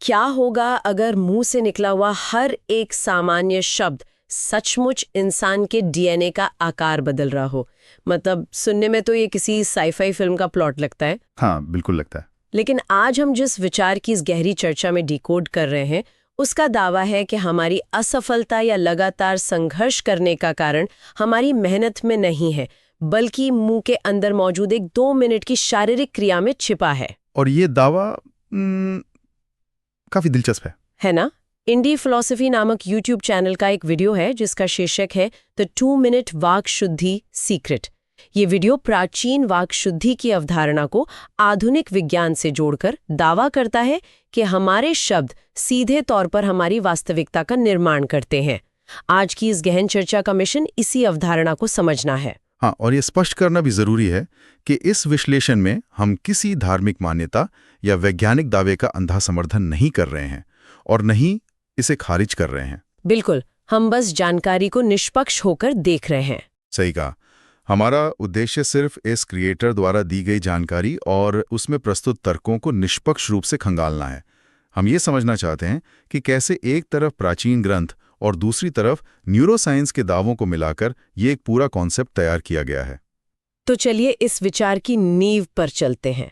क्या होगा अगर मुंह से निकला हुआ हर एक सामान्य शब्द सचमुच इंसान के डीएनए का आकार बदल रहा हो? मतलब सुनने में तो ये किसी साईफाई फिल्म का प्लॉट लगता है। हाँ, बिल्कुल लगता है। लेकिन आज हम जिस विचार की इस गहरी चर्चा में डिकोड कर रहे हैं, उसका दावा है कि हमारी असफलता या लगातार संघर्ष करने का कारण हमारी मेहनत में नहीं है, बल्कि मुंह के अंदर मौजूद एक 2 मिनट की शारीरिक क्रिया में छिपा है। और ये दावा काफी दिलचस्प है ना? इंडी फिलॉसफी नामक यूट्यूब चैनल का एक वीडियो है जिसका शीर्षक है द 2 मिनट वाक शुद्धि सीक्रेट। ये वीडियो प्राचीन वाक शुद्धि की अवधारणा को आधुनिक विज्ञान से जोड़कर दावा करता है कि हमारे शब्द सीधे तौर पर हमारी वास्तविकता का निर्माण करते हैं। आज की इस गहन चर्चा का मिशन इसी अवधारणा को समझना है। हाँ, और ये स्पष्ट करना भी जरूरी है कि इस विश्लेषण में हम किसी धार्मिक मान्यता या वैज्ञानिक दावे का अंधा समर्थन नहीं कर रहे हैं और नहीं इसे खारिज कर रहे हैं। बिल्कुल, हम बस जानकारी को निष्पक्ष होकर देख रहे हैं। सही कहा। हमारा उद्देश्य सिर्फ इस क्रिएटर द्वारा दी गई जानकारी और उसमें प्रस्तुत तर्कों को निष्पक्ष रूप से खंगालना है। हम ये समझना चाहते हैं कि कैसे एक तरफ प्राचीन ग्रंथ और दूसरी तरफ न्यूरोसाइंस के दावों को मिलाकर ये एक पूरा कॉन्सेप्ट तैयार किया गया है। तो चलिए इस विचार की नींव पर चलते हैं।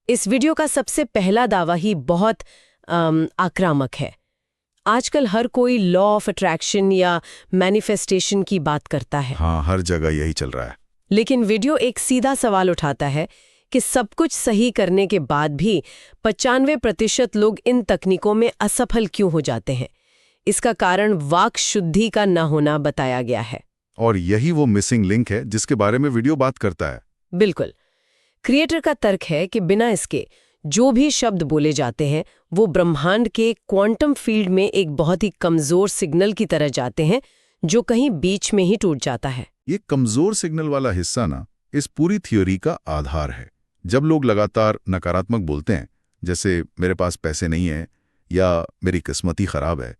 इस वीडियो का सबसे पहला दावा ही बहुत आक्रामक है। आजकल हर कोई लॉ ऑफ अट्रैक्शन या मैनिफेस्टेशन की बात करता है। हाँ, हर जगह यही चल रहा है। लेकिन वीडियो एक सीधा सवाल उठाता है कि सब कुछ सही करने के बाद भी 95% लोग इन तकनीकों में असफल क्यों हो जाते हैं। इसका कारण वाक शुद्धि का न होना बताया गया है। और यही वो मिसिंग लिंक है जिसके बारे में वीडियो बात करता है। बिल्कुल। क्रिएटर का तर्क है कि बिना इसके जो भी शब्द बोले जाते हैं वो ब्रह्मांड के क्वांटम फील्ड में एक बहुत ही कमजोर सिग्नल की तरह जाते हैं जो कहीं बीच में ही टूट जाता है। ये कमजोर सिग्नल वाला हिस्सा ना इस पूरी थ्योरी का आधार है। जब लोग लगातार नकारात्मक बोलते हैं, जैसे मेरे पास पैसे नहीं है या मेरी किस्मत ही खराब है,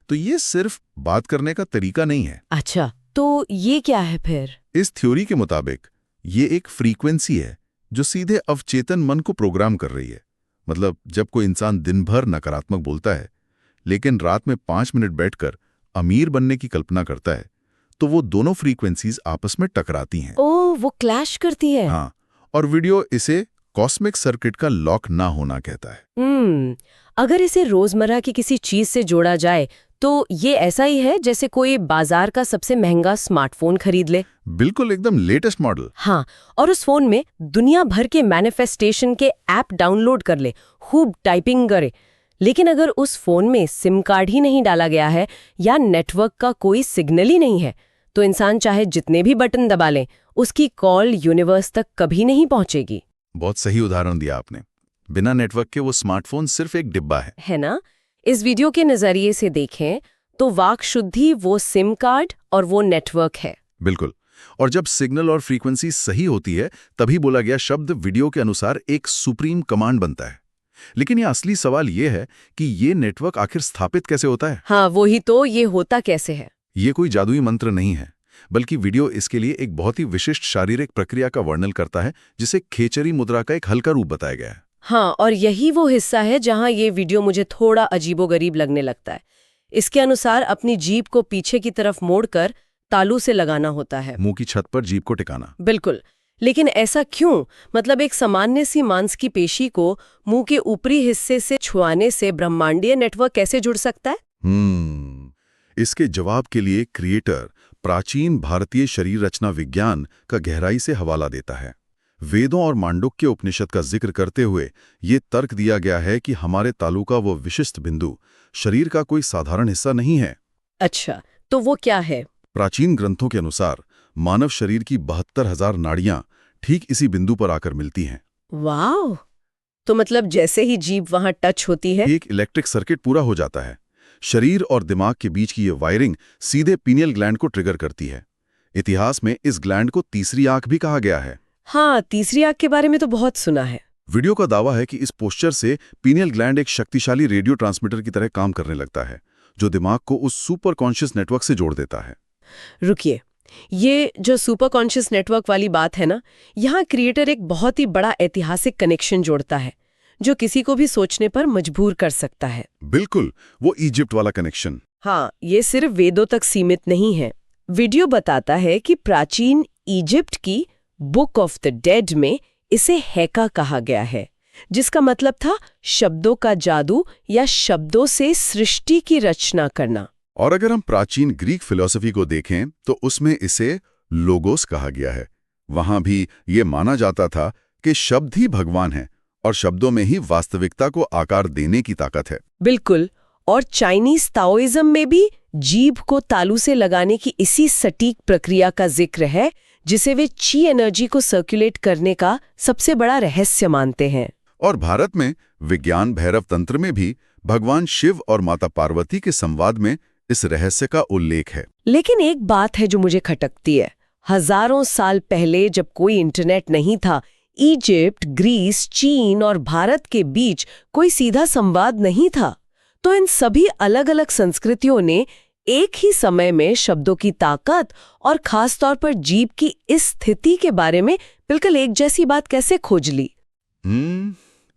तो ये सिर्फ बात करने का तरीका नहीं है। अच्छा, तो ये क्या है फिर? इस थ्योरी के मुताबिक ये एक फ्रीक्वेंसी है जो सीधे अवचेतन मन को प्रोग्राम कर रही है। मतलब जब कोई इंसान दिन भर नकारात्मक बोलता है लेकिन रात में 5 मिनट बैठकर अमीर बनने की कल्पना करता है, तो वो दोनों फ्रीक्वेंसीज आपस में टकराती हैं। ओह, वो क्लैश करती है। हाँ, और वीडियो इसे कॉस्मिक सर्किट का लॉक ना होना कहता है। अगर इसे रोजमर्रा की किसी चीज से जोड़ा जाए तो ये ऐसा ही है जैसे कोई बाजार का सबसे महंगा स्मार्टफोन खरीद ले। बिल्कुल, एकदम लेटेस्ट मॉडल। हाँ, और उस फोन में दुनिया भर के मैनिफेस्टेशन के ऐप डाउनलोड कर ले, खूब टाइपिंग करे, लेकिन अगर उस फोन में सिम कार्ड ही नहीं डाला गया है या नेटवर्क का कोई सिग्नल ही नहीं है, तो इंसान चाहे जितने भी बटन दबा लें, उसकी कॉल यूनिवर्स तक कभी नहीं पहुंचेगी। बहुत सही उदाहरण दिया आपने। बिना नेटवर्क के वो स्मार्टफोन सिर्फ एक डिब्बा है ना? इस वीडियो के नजरिए से देखें तो वाक शुद्धि वो सिम कार्ड और वो नेटवर्क है। बिल्कुल, और जब सिग्नल और फ्रीक्वेंसी सही होती है तभी बोला गया शब्द वीडियो के अनुसार एक सुप्रीम कमांड बनता है। लेकिन ये असली सवाल ये है कि ये नेटवर्क आखिर स्थापित कैसे होता है। हाँ, वही तो, ये होता कैसे है? ये कोई जादुई मंत्र नहीं है, बल्कि वीडियो इसके लिए एक बहुत ही विशिष्ट शारीरिक प्रक्रिया का वर्णन करता है जिसे खेचरी मुद्रा का एक हल्का रूप बताया गया है। हाँ, और यही वो हिस्सा है जहाँ ये वीडियो मुझे थोड़ा अजीबोगरीब लगने लगता है। इसके अनुसार अपनी जीभ को पीछे की तरफ मोड़कर तालू से लगाना होता है, मुंह की छत पर जीभ को टिकाना। बिल्कुल, लेकिन ऐसा क्यों? मतलब एक सामान्य सी मांस की पेशी को मुंह के ऊपरी हिस्से से छुआने से ब्रह्मांडीय नेटवर्क कैसे जुड़ सकता है? इसके जवाब के लिए क्रिएटर प्राचीन भारतीय शरीर रचना विज्ञान का गहराई से हवाला देता है। वेदों और मांडुक्य उपनिषद का जिक्र करते हुए ये तर्क दिया गया है कि हमारे तालू का वो विशिष्ट बिंदु शरीर का कोई साधारण हिस्सा नहीं है। अच्छा, तो वो क्या है? प्राचीन ग्रंथों के अनुसार मानव शरीर की 72,000 नाड़ियां ठीक इसी बिंदु पर आकर मिलती हैं। वाह! तो मतलब जैसे ही जीभ वहां टच होती है, एक इलेक्ट्रिक सर्किट पूरा हो जाता है। शरीर और दिमाग के बीच की ये वायरिंग सीधे पीनियल ग्लैंड को ट्रिगर करती है। इतिहास में इस ग्लैंड को तीसरी आंख भी कहा गया है। हाँ, तीसरी आंख के बारे में तो बहुत सुना है। वीडियो का दावा है कि इस पोस्चर से पीनियल ग्लैंड एक शक्तिशाली रेडियो ट्रांसमीटर की तरह काम करने लगता है, जो दिमाग को उस सुपर कॉन्शियस नेटवर्क से जोड़ देता है। रुकिए, ये जो सुपर कॉन्शियस नेटवर्क वाली बात है ना, यहाँ क्रिएटर एक बहुत ही बड़ा ऐतिहासिक कनेक्शन जोड़ता है, जो किसी को भी सोचने पर मजबूर कर सकता है। बिल्कुल, वो इजिप्ट वाला कनेक्शन। हाँ, ये सिर्फ वेदों तक सीमित नहीं है। वीडियो बताता है कि प्राचीन इजिप्ट की बुक ऑफ द डेड में इसे हेका कहा गया है, जिसका मतलब था शब्दों का जादू या शब्दों से सृष्टि की रचना करना। और अगर हम प्राचीन ग्रीक फिलॉसफी को देखें तो उसमें इसे लोगोस कहा गया है। वहां भी ये माना जाता था कि शब्द ही भगवान है और शब्दों में ही वास्तविकता को आकार देने की ताकत है। बिल्कुल, और चाइनीज ताओइज्म में भी जीभ को तालू से लगाने की इसी सटीक प्रक्रिया का जिक्र है, जिसे वे ची एनर्जी को सर्कुलेट करने का सबसे बड़ा रहस्य मानते हैं। और भारत में विज्ञान भैरव तंत्र में भी भगवान शिव और माता पार्वती के संवाद में इस रहस्य का उल्लेख है। लेकिन एक बात है जो मुझे खटकती है। हजारों साल पहले जब कोई इंटरनेट नहीं था, इजिप्ट, ग्रीस, चीन और भारत के बीच कोई सीधा संवाद नहीं था, तो इन सभी अलग-अलग संस्कृतियों ने एक ही समय में शब्दों की ताकत और खास तौर पर जीभ की इस स्थिति के बारे में बिल्कुल एक जैसी बात कैसे खोज ली?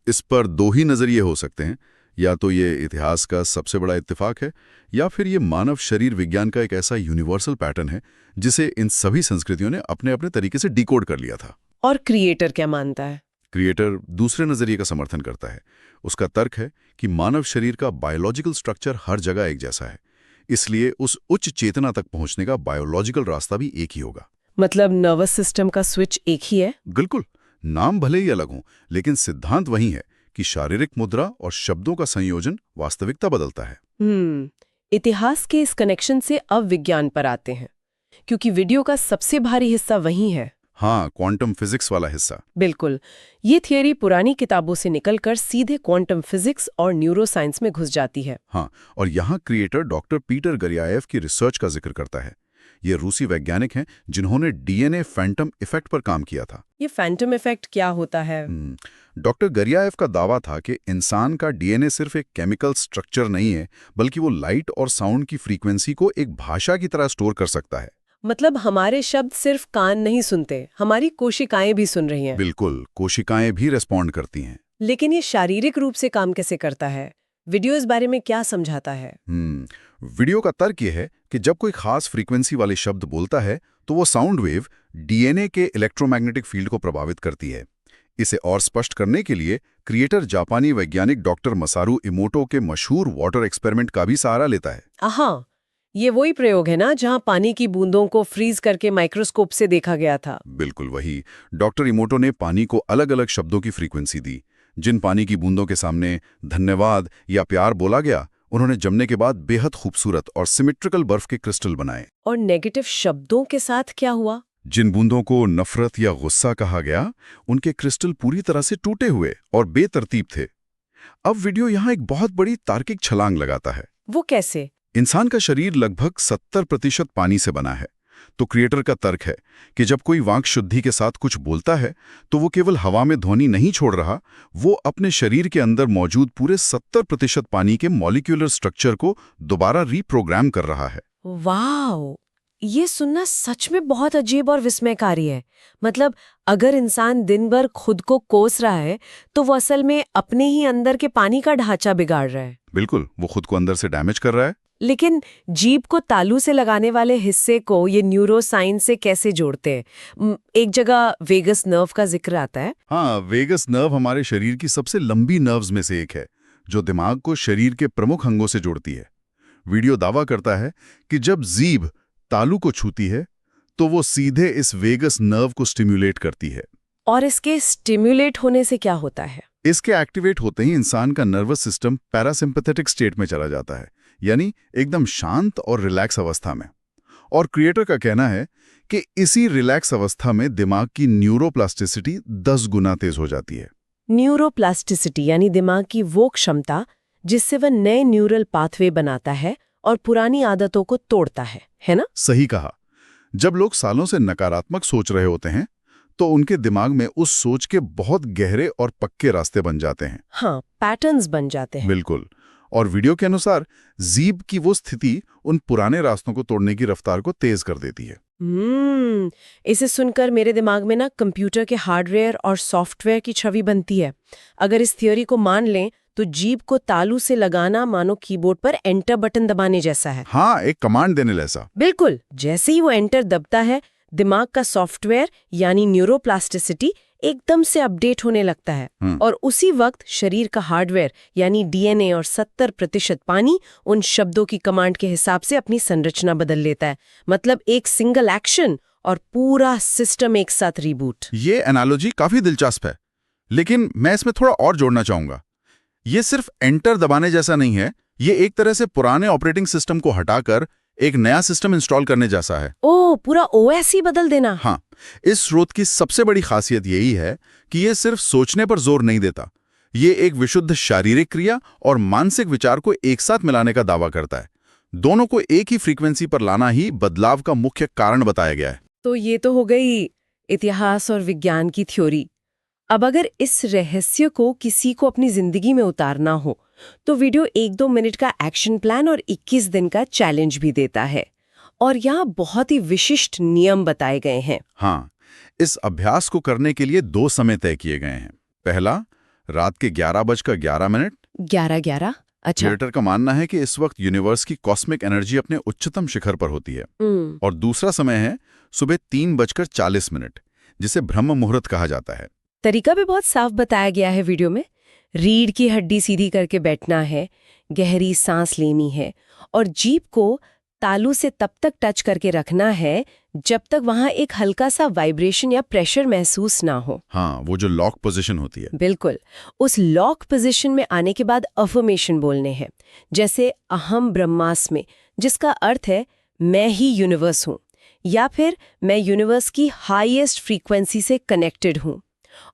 इस पर दो ही नजरिए हो सकते हैं। या तो ये इतिहास का सबसे बड़ा इत्तेफाक है, या फिर ये मानव शरीर विज्ञान का एक ऐसा यूनिवर्सल पैटर्न है जिसे इन सभी संस्कृतियों ने अपने अपने तरीके से डिकोड कर लिया था। और क्रिएटर क्या मानता है? क्रिएटर दूसरे नजरिए का समर्थन करता है। उसका तर्क है कि मानव शरीर का बायोलॉजिकल स्ट्रक्चर हर जगह एक जैसा है, इसलिए उस उच्च चेतना तक पहुंचने का बायोलॉजिकल रास्ता भी एक ही होगा। मतलब नर्वस सिस्टम का स्विच एक ही है? बिल्कुल, नाम भले ही अलग हों, लेकिन सिद्धांत वही है कि शारीरिक मुद्रा और शब्दों का संयोजन वास्तविकता बदलता है। इतिहास के इस कनेक्शन से अब विज्ञान पर आते हैं, क्योंकि वीडियो का सबसे भारी हिस्सा वही है। हाँ, क्वांटम फिजिक्स वाला हिस्सा। बिल्कुल, ये थियरी पुरानी किताबों से निकलकर सीधे क्वांटम फिजिक्स और न्यूरोसाइंस में घुस जाती है। हाँ, और यहाँ क्रिएटर डॉक्टर पीटर गरियाएव की रिसर्च का जिक्र करता है। ये रूसी वैज्ञानिक हैं जिन्होंने डीएनए फैंटम इफेक्ट पर काम किया था। ये फैंटम इफेक्ट क्या होता है? डॉक्टर गरियाएव का दावा था कि इंसान का डीएनए सिर्फ एक केमिकल स्ट्रक्चर नहीं है, बल्कि वो लाइट और साउंड की फ्रीक्वेंसी को एक भाषा की तरह स्टोर कर सकता है। मतलब हमारे शब्द सिर्फ कान नहीं सुनते, हमारी कोशिकाएं भी सुन रही हैं। बिल्कुल, कोशिकाएं भी रेस्पॉन्ड करती हैं। लेकिन ये शारीरिक रूप से काम कैसे करता है? वीडियो इस बारे में क्या समझाता है? वीडियो का तर्क ये है कि जब कोई खास फ्रीक्वेंसी वाले शब्द बोलता है तो वो साउंड वेव डीएनए के इलेक्ट्रोमैग्नेटिक फील्ड को प्रभावित करती है। इसे और स्पष्ट करने के लिए क्रिएटर जापानी वैज्ञानिक डॉक्टर मसारू इमोटो के मशहूर वाटर एक्सपेरिमेंट का भी सहारा लेता है। हाँ, ये वही प्रयोग है ना जहां पानी की बूंदों को फ्रीज करके माइक्रोस्कोप से देखा गया था? बिल्कुल वही। डॉक्टर इमोटो ने पानी को अलग अलग शब्दों की फ्रीक्वेंसी दी। जिन पानी की बूंदों के सामने धन्यवाद या प्यार बोला गया, उन्होंने जमने के बाद बेहद खूबसूरत और सिमेट्रिकल बर्फ के क्रिस्टल बनाए। और नेगेटिव शब्दों के साथ क्या हुआ? जिन बूंदों को नफरत या गुस्सा कहा गया, उनके क्रिस्टल पूरी तरह से टूटे हुए और बेतरतीब थे। अब वीडियो यहाँ एक बहुत बड़ी तार्किक छलांग लगाता है। वो कैसे? इंसान का शरीर लगभग 70% पानी से बना है, तो क्रिएटर का तर्क है कि जब कोई वाक् शुद्धि के साथ कुछ बोलता है तो वो केवल हवा में ध्वनि नहीं छोड़ रहा, वो अपने शरीर के अंदर मौजूद पूरे 70% पानी के मॉलिक्यूलर स्ट्रक्चर को दोबारा रीप्रोग्राम कर रहा है। वाह, ये सुनना सच में बहुत अजीब और विस्मयकारी है। मतलब अगर इंसान दिन भर खुद को कोस रहा है तो वो असल में अपने ही अंदर के पानी का ढांचा बिगाड़ रहा है। बिल्कुल, वो खुद को अंदर से डैमेज कर रहा है। लेकिन जीभ को तालू से लगाने वाले हिस्से को ये न्यूरोसाइंस से कैसे जोड़ते हैं? एक जगह वेगस नर्व का जिक्र आता है। हाँ, वेगस नर्व हमारे शरीर की सबसे लंबी नर्व्स में से एक है, जो दिमाग को शरीर के प्रमुख अंगों से जोड़ती है। वीडियो दावा करता है कि जब जीभ तालू को छूती है तो वो सीधे इस वेगस नर्व को स्टिम्युलेट करती है। और इसके स्टिम्युलेट होने से क्या होता है? इसके एक्टिवेट होते ही इंसान का नर्वस सिस्टम पैरासिम्पैथेटिक स्टेट में चला जाता है, यानी एकदम शांत और रिलैक्स अवस्था में। और क्रिएटर का कहना है कि इसी रिलैक्स अवस्था में दिमाग की न्यूरोप्लास्टिसिटी 10 गुना तेज हो जाती है। न्यूरोप्लास्टिसिटी यानी दिमाग की वो क्षमता जिससे वह नए न्यूरल पाथवे बनाता है और पुरानी आदतों को तोड़ता है ना? सही कहा। जब लोग सालों से नकारात्मक सोच रहे होते हैं तो उनके दिमाग में उस सोच के बहुत गहरे और पक्के रास्ते बन जाते हैं। हाँ, पैटर्न्स बन जाते हैं। बिल्कुल। और वीडियो के अनुसार जीभ की वो स्थिति उन पुराने रास्तों को तोड़ने की रफ्तार को तेज कर देती है। इसे सुनकर मेरे दिमाग में ना कंप्यूटर के हार्डवेयर और सॉफ्टवेयर की छवि बनती है। अगर इस थ्योरी को मान लें तो जीभ को तालू से लगाना मानो कीबोर्ड पर एंटर बटन दबाने जैसा है। हाँ, एक कमांड देने जैसा। बिल्कुल, जैसे ही वो एंटर दबता है, दिमाग का सॉफ्टवेयर यानी न्यूरोप्लास्टिसिटी एकदम से अपडेट होने लगता है और उसी वक्त शरीर का हार्डवेयर यानी डीएनए और 70% पानी उन शब्दों की कमांड के हिसाब से अपनी संरचना बदल लेता है। मतलब एक सिंगल एक्शन और पूरा सिस्टम एक साथ रिबूट। ये एनालॉजी काफी दिलचस्प है, लेकिन मैं इसमें थोड़ा और जोड़ना चाहूंगा। ये सिर्फ एंटर दबाने जैसा नहीं है, ये एक तरह से पुराने ऑपरेटिंग सिस्टम को हटाकर एक नया सिस्टम इंस्टॉल करने जैसा है। ओह, पूरा ओएस ही बदल देना। हाँ, इस स्रोत की सबसे बड़ी खासियत यही है कि ये सिर्फ सोचने पर जोर नहीं देता। ये एक विशुद्ध शारीरिक क्रिया और मानसिक विचार को एक साथ मिलाने का दावा करता है। दोनों को एक ही फ्रीक्वेंसी पर लाना ही बदलाव का मुख्य कारण बताया गया है। तो ये तो हो गई इतिहास और विज्ञान की थ्योरी। अब अगर इस रहस्य को किसी को अपनी जिंदगी में उतारना हो तो वीडियो 1-2 मिनट का एक्शन प्लान और 21 दिन का चैलेंज भी देता है और यहाँ बहुत ही विशिष्ट नियम बताए गए हैं। हाँ, इस अभ्यास को करने के लिए 2 समय तय किए गए हैं। पहला, रात के 11:11। 11:11? अच्छा। क्रिएटर का मानना है कि इस वक्त यूनिवर्स की कॉस्मिक एनर्जी अपने उच्चतम शिखर पर होती है। और दूसरा समय है सुबह 3:40, जिसे ब्रह्म मुहूर्त कहा जाता है। तरीका भी बहुत साफ बताया गया है वीडियो में। रीढ़ की हड्डी सीधी करके बैठना है, गहरी सांस लेनी है और जीभ को तालू से तब तक टच करके रखना है जब तक वहां एक हल्का सा वाइब्रेशन या प्रेशर महसूस ना हो। हाँ, वो जो लॉक पोजीशन होती है। बिल्कुल, उस लॉक पोजीशन में आने के बाद अफर्मेशन बोलने हैं, जैसे अहम ब्रह्मास्मि, जिसका अर्थ है मैं ही यूनिवर्स हूं, या फिर मैं यूनिवर्स की हाईएस्ट फ्रीक्वेंसी से कनेक्टेड हूं।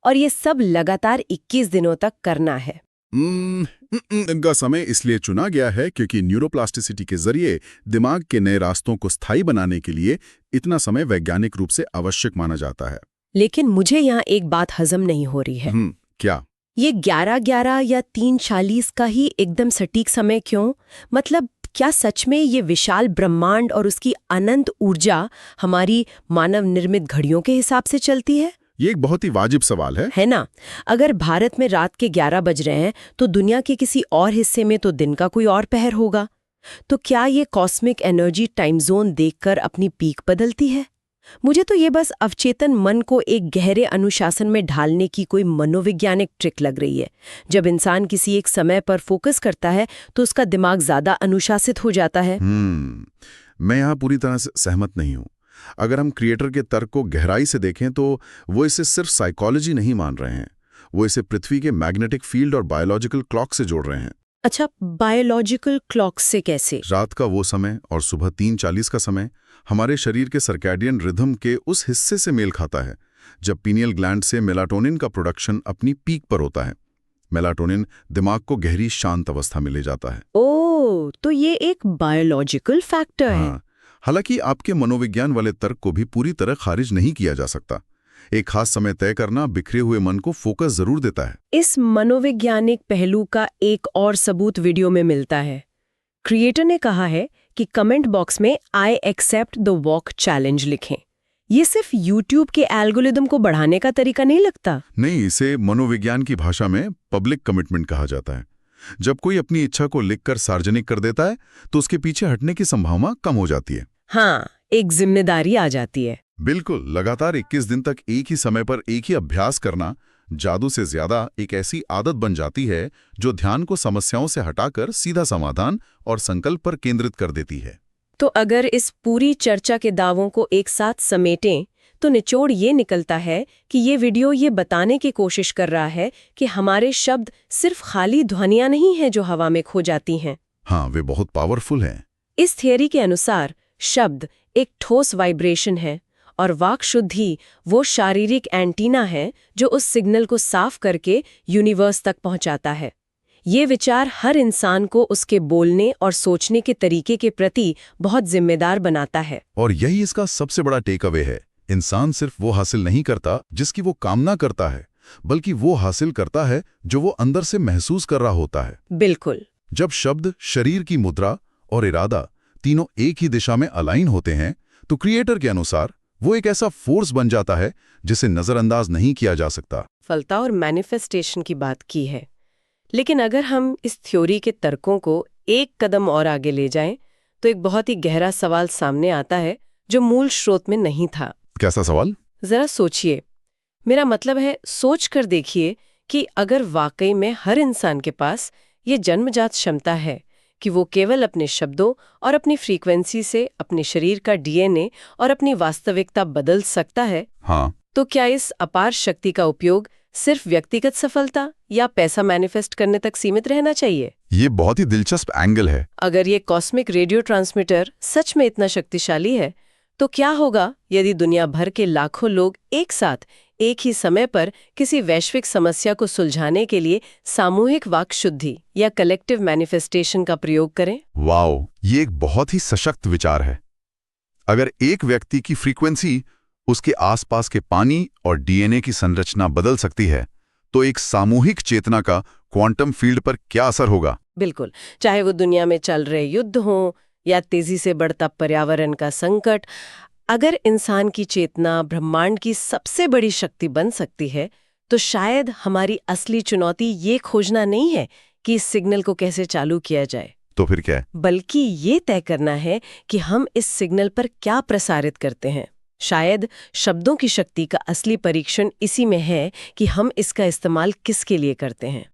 और ये सब लगातार 21 दिनों तक करना है। इनका समय इसलिए चुना गया है क्योंकि न्यूरोप्लास्टिसिटी के जरिए दिमाग के नए रास्तों को स्थायी बनाने के लिए इतना समय वैज्ञानिक रूप से आवश्यक माना जाता है। लेकिन मुझे यहाँ एक बात हजम नहीं हो रही है। क्या? ये 11:11 या 3:40 का ही एकदम सटीक समय क्यों? मतलब क्या सच में ये विशाल ब्रह्मांड और उसकी अनंत ऊर्जा हमारी मानव निर्मित घड़ियों के हिसाब से चलती है? ये एक बहुत ही वाजिब सवाल है ना? अगर भारत में रात के 11 बज रहे हैं तो दुनिया के किसी और हिस्से में तो दिन का कोई और पहर होगा। तो क्या ये कॉस्मिक एनर्जी टाइम जोन देखकर अपनी पीक बदलती है? मुझे तो ये बस अवचेतन मन को एक गहरे अनुशासन में ढालने की कोई मनोवैज्ञानिक ट्रिक लग रही है। जब इंसान किसी एक समय पर फोकस करता है तो उसका दिमाग ज्यादा अनुशासित हो जाता है। मैं यहाँ पूरी तरह से सहमत नहीं हूँ। अगर हम क्रिएटर के तर्क को गहराई से देखें तो वो इसे सिर्फ साइकोलॉजी नहीं मान रहे हैं, वो इसे पृथ्वी के मैग्नेटिक फील्ड और बायोलॉजिकल क्लॉक से जोड़ रहे हैं। अच्छा, बायोलॉजिकल क्लॉक से कैसे? रात का वो समय और सुबह 3:40 का समय हमारे शरीर के सर्कैडियन रिदम के उस हिस्से से मेल खाता है जब पीनियल ग्लैंड से मेलाटोनिन का प्रोडक्शन अपनी पीक पर होता है। मेलाटोनिन दिमाग को गहरी शांत अवस्था में ले जाता है। ओह, तो ये एक बायोलॉजिकल फैक्टर है। हालांकि आपके मनोविज्ञान वाले तर्क को भी पूरी तरह खारिज नहीं किया जा सकता। एक खास समय तय करना बिखरे हुए मन को फोकस जरूर देता है। इस मनोवैज्ञानिक पहलू का एक और सबूत वीडियो में मिलता है। क्रिएटर ने कहा है कि कमेंट बॉक्स में I accept the walk challenge लिखें। ये सिर्फ यूट्यूब के एल्गोरिदम को बढ़ाने का तरीका नहीं लगता। नहीं, इसे मनोविज्ञान की भाषा में पब्लिक कमिटमेंट कहा जाता है। जब कोई अपनी इच्छा को लिखकर सार्वजनिक कर देता है तो उसके पीछे हटने की संभावना कम हो जाती है। हाँ, एक जिम्मेदारी आ जाती है। बिल्कुल, लगातार 21 दिन तक एक ही समय पर एक ही अभ्यास करना जादू से ज्यादा एक ऐसी आदत बन जाती है जो ध्यान को समस्याओं से हटाकर सीधा समाधान और संकल्प पर केंद्रित कर देती है। तो अगर इस पूरी चर्चा के दावों को एक साथ समेटें तो निचोड़ ये निकलता है कि ये वीडियो ये बताने की कोशिश कर रहा है कि हमारे शब्द सिर्फ खाली ध्वनियां नहीं हैं जो हवा में खो जाती हैं। हाँ, वे बहुत पावरफुल हैं। इस थियरी के अनुसार शब्द एक ठोस वाइब्रेशन है और वाक शुद्धि वो शारीरिक एंटीना है जो उस सिग्नल को साफ करके यूनिवर्स तक पहुंचाता है। ये विचार हर इंसान को उसके बोलने और सोचने के तरीके के प्रति बहुत जिम्मेदार बनाता है। और यही इसका सबसे बड़ा टेक अवे है। इंसान सिर्फ वो हासिल नहीं करता जिसकी वो कामना करता है, बल्कि वो हासिल करता है जो वो अंदर से महसूस कर रहा होता है। बिल्कुल। जब शब्द, शरीर की मुद्रा और इरादा तीनों एक ही दिशा में अलाइन होते हैं तो क्रिएटर के अनुसार वो एक ऐसा फोर्स बन जाता है जिसे नजरअंदाज नहीं किया जा सकता। सफलता और मैनिफेस्टेशन की बात की है, लेकिन अगर हम इस थ्योरी के तर्कों को एक कदम और आगे ले जाएं, तो एक बहुत ही गहरा सवाल सामने आता है जो मूल स्रोत में नहीं था। कैसा सवाल? जरा सोचिए। मेरा मतलब है, सोच कर देखिए कि अगर वाकई में हर इंसान के पास ये जन्मजात क्षमता है कि वो केवल अपने शब्दों और अपनी फ्रीक्वेंसी से अपने शरीर का डीएनए और अपनी वास्तविकता बदल सकता है, हाँ, तो क्या इस अपार शक्ति का उपयोग सिर्फ व्यक्तिगत सफलता या पैसा मैनिफेस्ट करने तक सीमित रहना चाहिए? ये बहुत ही दिलचस्प एंगल है। अगर ये कॉस्मिक रेडियो ट्रांसमीटर सच में इतना शक्तिशाली है, तो क्या होगा यदि दुनिया भर के लाखों लोग एक साथ एक ही समय पर किसी वैश्विक समस्या को सुलझाने के लिए सामूहिक वाक शुद्धि या कलेक्टिव मैनिफेस्टेशन का प्रयोग करें? वाओ, ये एक बहुत ही सशक्त विचार है। अगर एक व्यक्ति की फ्रीक्वेंसी उसके आसपास के पानी और डीएनए की संरचना बदल सकती है, तो एक सामूहिक चेतना का क्वांटम फील्ड पर क्या असर होगा? बिल्कुल, चाहे वो दुनिया में चल रहे युद्ध हों या तेजी से बढ़ता पर्यावरण का संकट, अगर इंसान की चेतना ब्रह्मांड की सबसे बड़ी शक्ति बन सकती है, तो शायद हमारी असली चुनौती ये खोजना नहीं है कि इस सिग्नल को कैसे चालू किया जाए, तो फिर क्या है? बल्कि ये तय करना है कि हम इस सिग्नल पर क्या प्रसारित करते हैं। शायद शब्दों की शक्ति का असली परीक्षण इसी में है कि हम इसका इस्तेमाल किसके लिए करते हैं।